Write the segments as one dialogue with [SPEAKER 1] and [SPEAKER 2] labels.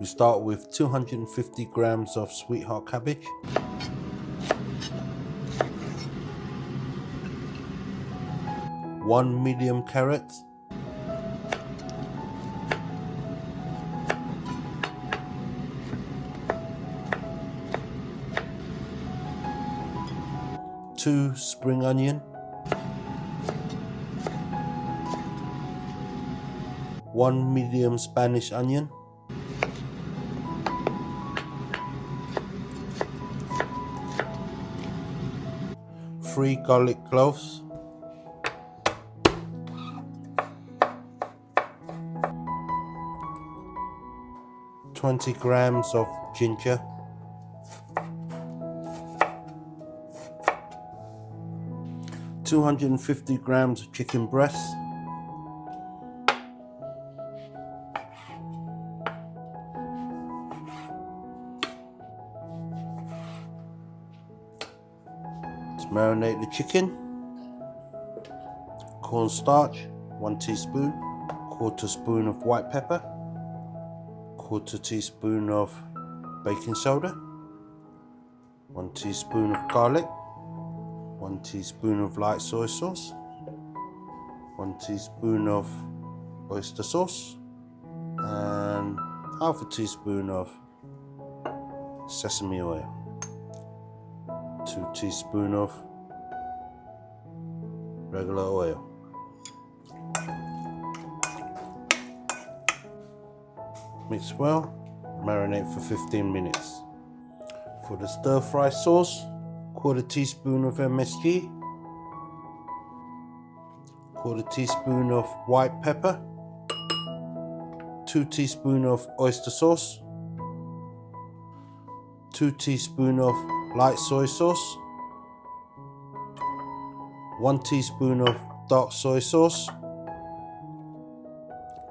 [SPEAKER 1] We start with 250 grams of sweetheart cabbage, 1 medium carrot, 2 spring onion, 1 medium Spanish onion, 3 garlic cloves, 20 grams of ginger, 250 grams of chicken breast, 'Let's marinate the chicken. Cornstarch, 1 teaspoon, 1/4 spoon of white pepper, 1/4 teaspoon of baking soda, 1 teaspoon of garlic, 1 teaspoon of light soy sauce, 1 teaspoon of oyster sauce, and 1/2 teaspoon of sesame oil, 2 teaspoons of regular oil. Mix well, marinate for 15 minutes. For the stir fry sauce, 1/4 teaspoon of MSG, 1/4 teaspoon of white pepper, 2 teaspoons of oyster sauce, 2 teaspoons of light soy sauce, 1 teaspoon of dark soy sauce,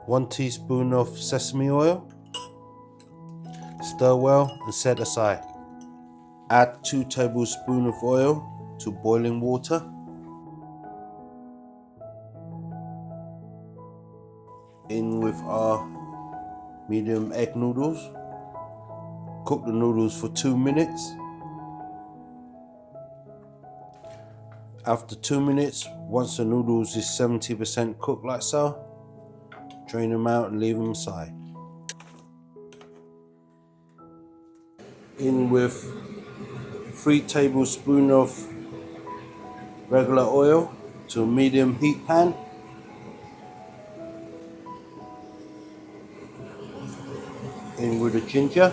[SPEAKER 1] 1 teaspoon of sesame oil. Stir well and set aside. Add 2 tablespoons of oil to boiling water. In with our medium egg noodles. Cook the noodles for 2 minutes. After 2 minutes, once the noodles is 70% cooked like so, drain them out and leave them aside. In with 3 tablespoons of regular oil to a medium heat pan. In with the ginger.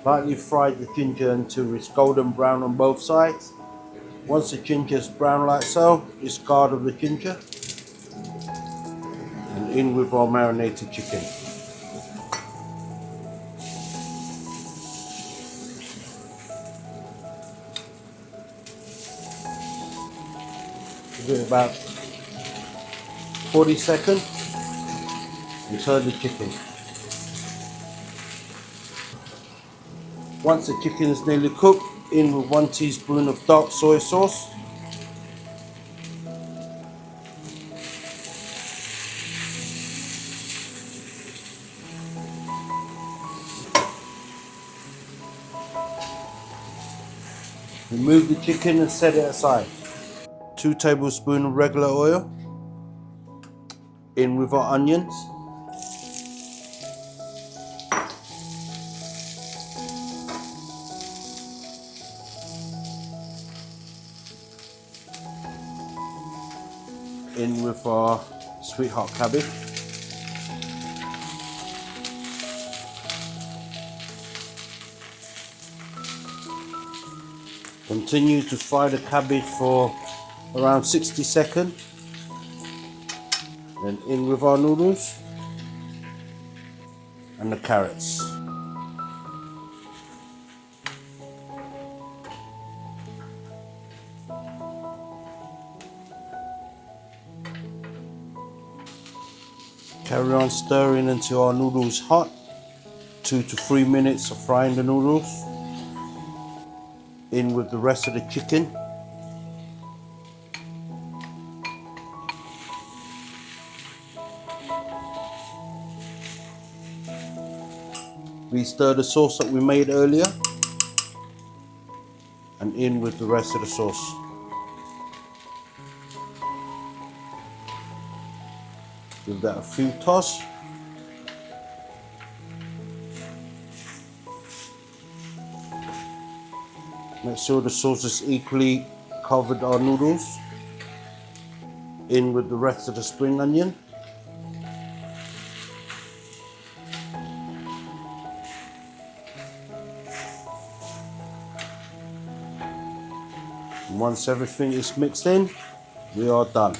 [SPEAKER 1] Lightly fry the ginger until it's golden brown on both sides. Once the ginger is brown like so, discard of the ginger. And in with our marinated chicken. Give it about 40 seconds and turn the chicken. Once the chicken is nearly cooked, in with 1 teaspoon of dark soy sauce, remove the chicken and set it aside. 2 tablespoons of regular oil. In with our onions. In with our sweetheart cabbage. Continue to fry the cabbage for around 60 seconds. Then in with our noodles and the carrots. Carry on stirring until our noodles hot. 2 to 3 minutes of frying the noodles. In with the rest of the chicken. We stir the sauce that we made earlier and in with the rest of the sauce. Give that a few toss. Make sure the sauce is equally covered our noodles. In with the rest of the spring onion. And once everything is mixed in, we are done.